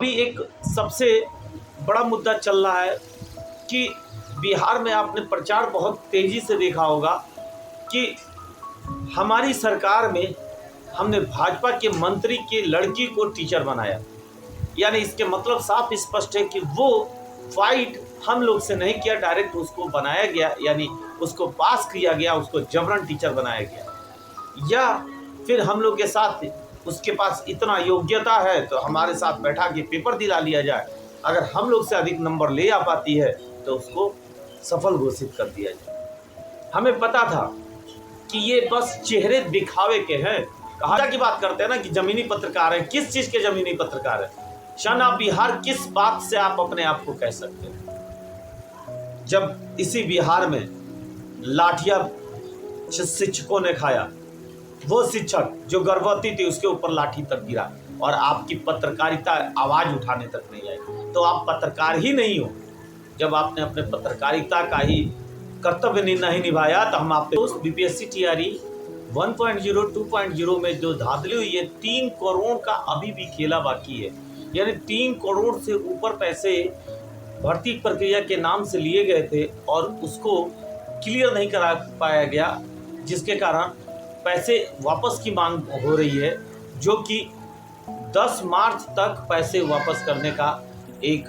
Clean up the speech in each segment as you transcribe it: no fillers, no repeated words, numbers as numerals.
अभी एक सबसे बड़ा मुद्दा चल रहा है कि बिहार में आपने प्रचार बहुत तेज़ी से देखा होगा कि हमारी सरकार में हमने भाजपा के मंत्री की लड़की को टीचर बनाया। यानी इसके मतलब साफ स्पष्ट है कि वो फाइट हम लोग से नहीं किया, डायरेक्ट उसको बनाया गया, यानी उसको पास किया गया, उसको जबरन टीचर बनाया गया। या फिर हम लोग के साथ उसके पास इतना योग्यता है तो हमारे साथ बैठा के पेपर दिला लिया जाए, अगर हम लोग से अधिक नंबर ले आ पाती है तो उसको सफल घोषित कर दिया जाए। हमें पता था कि ये बस चेहरे दिखावे के हैं। कहा की बात करते हैं ना कि जमीनी पत्रकार हैं। किस चीज़ के जमीनी पत्रकार हैं? शाना बिहार किस बात से आप अपने आप को कह सकते हैं? जब इसी बिहार में लाठियां शिक्षकों ने खाया, वो शिक्षक जो गर्भवती थी उसके ऊपर लाठी तक गिरा और आपकी पत्रकारिता आवाज उठाने तक नहीं आई, तो आप पत्रकार ही नहीं हो। जब आपने अपने पत्रकारिता का ही कर्तव्य नहीं निभाया तो हम आप बीपीएससी टीआरई 1.0 2.0 में जो धांधली हुई है, 3 करोड़ का अभी भी खेला बाकी है। यानी 3 करोड़ से ऊपर पैसे भर्ती प्रक्रिया के नाम से लिए गए थे और उसको क्लियर नहीं करा पाया गया, जिसके कारण पैसे वापस की मांग हो रही है, जो कि 10 मार्च तक पैसे वापस करने का एक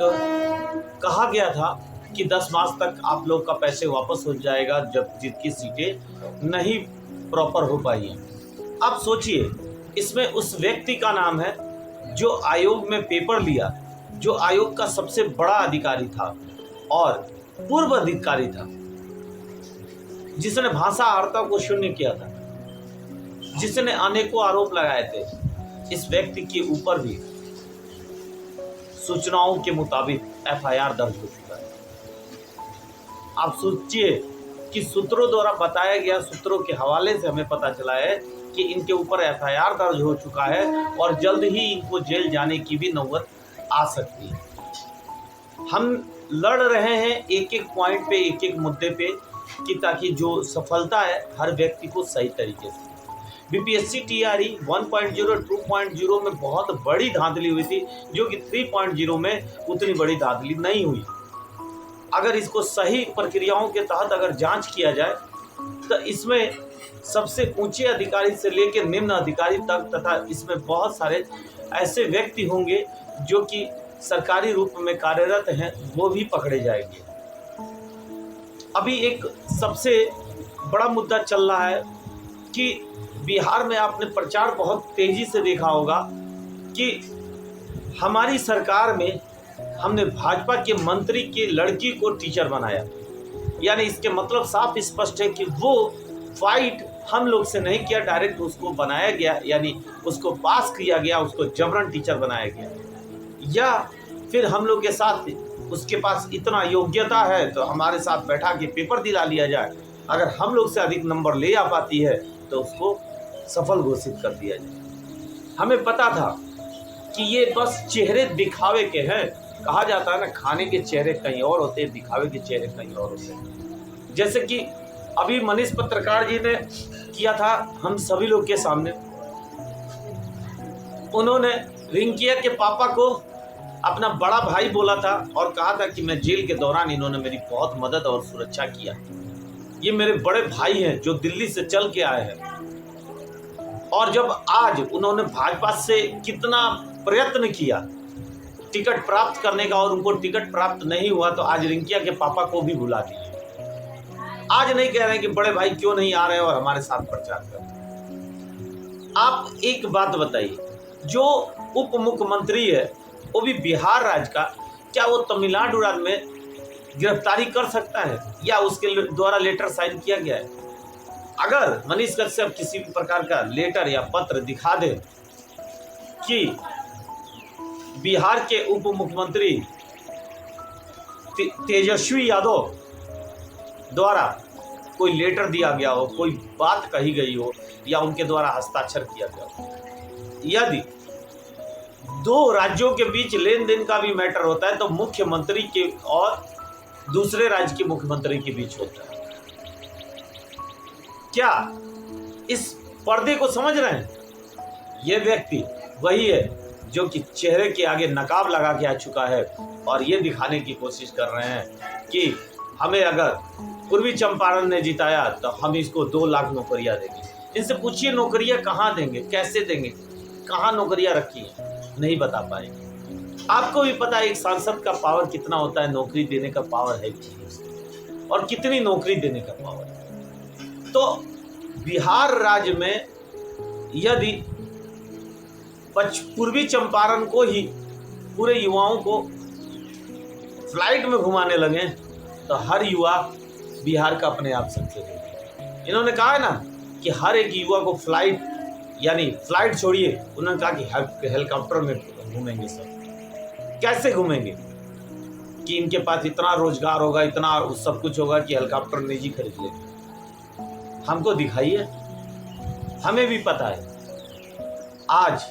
कहा गया था कि 10 मार्च तक आप लोग का पैसे वापस हो जाएगा जब जिनकी सीटें नहीं प्रॉपर हो पाई हैं। अब सोचिए, इसमें उस व्यक्ति का नाम है जो आयोग में पेपर लिया, जो आयोग का सबसे बड़ा अधिकारी था और पूर्व अधिकारी था, जिसने भाषा अर्हता को शून्य किया था, जिसने अनेकों आरोप लगाए थे। इस व्यक्ति के ऊपर भी सूचनाओं के मुताबिक एफआईआर दर्ज हो चुका है। आप सोचिए कि सूत्रों द्वारा बताया गया, सूत्रों के हवाले से हमें पता चला है कि इनके ऊपर एफआईआर दर्ज हो चुका है और जल्द ही इनको जेल जाने की भी नौबत आ सकती है। हम लड़ रहे हैं एक एक पॉइंट पे, एक एक मुद्दे पे, कि ताकि जो सफलता है हर व्यक्ति को सही तरीके से। बीपीएससी टीआरई 1.0 2.0 में बहुत बड़ी धांधली हुई थी, जो कि 3.0 में उतनी बड़ी धांधली नहीं हुई। अगर इसको सही प्रक्रियाओं के तहत अगर जांच किया जाए तो इसमें सबसे ऊंचे अधिकारी से लेकर निम्न अधिकारी तक, तथा इसमें बहुत सारे ऐसे व्यक्ति होंगे जो कि सरकारी रूप में कार्यरत हैं, वो भी पकड़े जाएंगे। अभी एक सबसे बड़ा मुद्दा चल रहा है कि बिहार में आपने प्रचार बहुत तेजी से देखा होगा कि हमारी सरकार में हमने भाजपा के मंत्री की लड़की को टीचर बनाया। यानी इसके मतलब साफ स्पष्ट है कि वो फाइट हम लोग से नहीं किया, डायरेक्ट उसको बनाया गया, यानी उसको पास किया गया, उसको जबरन टीचर बनाया गया। या फिर हम लोग के साथ उसके पास इतना योग्यता है तो हमारे साथ बैठा के पेपर दिला लिया जाए, अगर हम लोग से अधिक नंबर ले आ पाती है तो उसको सफल घोषित कर दिया जाए। हमें पता था कि ये बस चेहरे दिखावे के हैं। कहा जाता है ना, खाने के चेहरे कहीं और होते हैं, दिखावे के चेहरे कहीं और होते हैं। जैसे कि अभी मनीष पत्रकार जी ने किया था हम सभी लोग के सामने, उन्होंने रिंकिया के पापा को अपना बड़ा भाई बोला था और कहा था कि मैं जेल के दौरान इन्होंने मेरी बहुत मदद और सुरक्षा किया। ये मेरे बड़े भाई हैं जो दिल्ली से चल के आए हैं। और जब आज उन्होंने भाजपा से कितना प्रयत्न किया टिकट प्राप्त करने का और उनको टिकट प्राप्त नहीं हुआ, तो आज रिंकिया के पापा को भी बुला दिए। आज नहीं कह रहे हैं कि बड़े भाई क्यों नहीं आ रहे हैं और हमारे साथ प्रचार कर रहे हैं। आप एक बात बताइए, जो उप मुख्यमंत्री है वो भी बिहार राज्य का, क्या वो तमिलनाडु राज्य में गिरफ्तारी कर सकता है या उसके द्वारा लेटर साइन किया गया है? अगर मनीष कश्यप किसी भी प्रकार का लेटर या पत्र दिखा दे कि बिहार के उप मुख्यमंत्री तेजस्वी यादव द्वारा कोई लेटर दिया गया हो, कोई बात कही गई हो या उनके द्वारा हस्ताक्षर किया गया हो, यदि 2 राज्यों के बीच लेन देन का भी मैटर होता है तो मुख्यमंत्री के और दूसरे राज्य के मुख्यमंत्री के बीच होता है। क्या इस पर्दे को समझ रहे हैं? ये व्यक्ति वही है जो कि चेहरे के आगे नकाब लगा के आ चुका है और ये दिखाने की कोशिश कर रहे हैं कि हमें अगर पूर्वी चंपारण ने जिताया तो हम इसको 2 लाख नौकरियां देंगे। इनसे पूछिए नौकरियां कहाँ देंगे, कैसे देंगे, कहाँ नौकरियां रखी हैं, नहीं बता पाएंगे। आपको भी पता है एक सांसद का पावर कितना होता है, नौकरी देने का पावर है कि नहीं, और कितनी नौकरी देने का पावर है। तो बिहार राज्य में यदि पूर्वी चंपारण को ही पूरे युवाओं को फ्लाइट में घुमाने लगे तो हर युवा बिहार का अपने आप सक्सेस होगा। इन्होंने कहा है ना कि हर एक युवा को फ्लाइट, यानी फ्लाइट छोड़िए, उन्होंने कहा कि हेलीकॉप्टर में घूमेंगे सब। कैसे घूमेंगे कि इनके पास इतना रोजगार होगा, इतना सब कुछ होगा कि हेलीकॉप्टर निजी खरीद लेंगे। हमको दिखाइए, हमें भी पता है। आज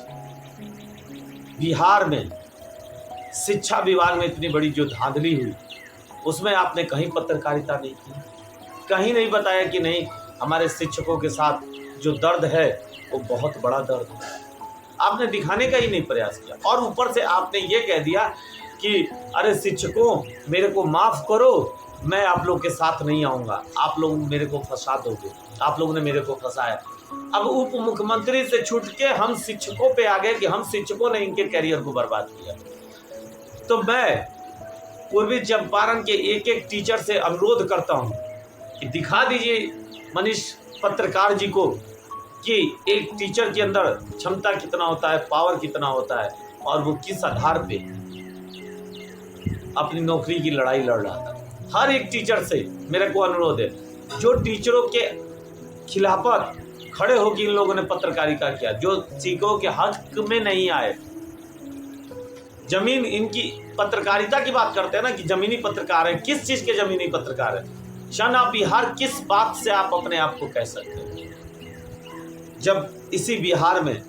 बिहार में शिक्षा विभाग में इतनी बड़ी जो धांधली हुई, उसमें आपने कहीं पत्रकारिता नहीं की, कहीं नहीं बताया कि नहीं हमारे शिक्षकों के साथ जो दर्द है वो बहुत बड़ा दर्द है। आपने दिखाने का ही नहीं प्रयास किया, और ऊपर से आपने ये कह दिया कि अरे शिक्षकों मेरे को माफ़ करो, मैं आप लोग के साथ नहीं आऊँगा, आप लोग मेरे को फंसा दोगे, आप लोगों ने मेरे को फंसाया। अब उप मुख्यमंत्री से छूट के हम शिक्षकों पे आ गए कि हम शिक्षकों ने इनके करियर को बर्बाद किया। तो मैं पूर्वी चंपारण के एक एक टीचर से अनुरोध करता हूं कि दिखा दीजिए मनीष पत्रकार जी को कि एक टीचर के अंदर क्षमता कितना होता है, पावर कितना होता है, और वो किस आधार पे अपनी नौकरी की लड़ाई लड़ रहा था। हर एक टीचर से मेरे को अनुरोध है, जो टीचरों के खिलाफत खड़े होकर इन लोगों ने पत्रकारिता किया, जो शिक्षकों के हक में नहीं आए, जमीन इनकी पत्रकारिता की बात करते हैं ना कि जमीनी पत्रकार है, किस चीज के जमीनी पत्रकार है? शन ऑफ बिहार किस बात से आप अपने आप को कह सकते हैं? जब इसी बिहार में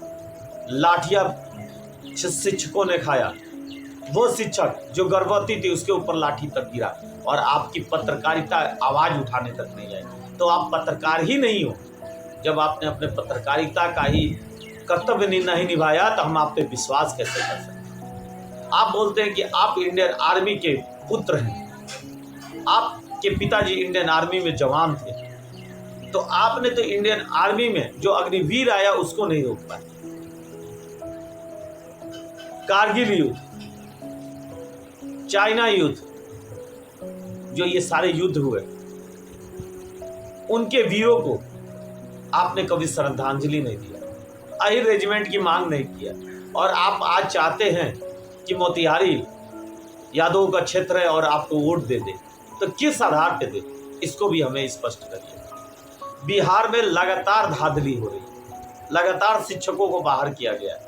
लाठियां शिक्षकों ने खाया, वो शिक्षक जो गर्भवती थी उसके ऊपर लाठी तक गिरा, और आपकी पत्रकारिता आवाज उठाने तक नहीं आई, तो आप पत्रकार ही नहीं हो। जब आपने अपने पत्रकारिता का ही कर्तव्य नहीं निभाया तो हम आप पे विश्वास कैसे कर सकते? आप बोलते हैं कि आप इंडियन आर्मी के पुत्र हैं, आपके पिताजी इंडियन आर्मी में जवान थे, तो आपने तो इंडियन आर्मी में जो अग्निवीर आया उसको नहीं रोक पाए। कारगिल युद्ध, चाइना युद्ध, जो ये सारे युद्ध हुए, उनके वीरों को आपने कभी श्रद्धांजलि नहीं दिया, अहिर रेजिमेंट की मांग नहीं किया, और आप आज चाहते हैं कि मोतिहारी यादव का क्षेत्र है और आपको वोट दे दे, तो किस आधार पे दे? इसको भी हमें स्पष्ट करिए। बिहार में लगातार धांधली हो रही है, लगातार शिक्षकों को बाहर किया गया है,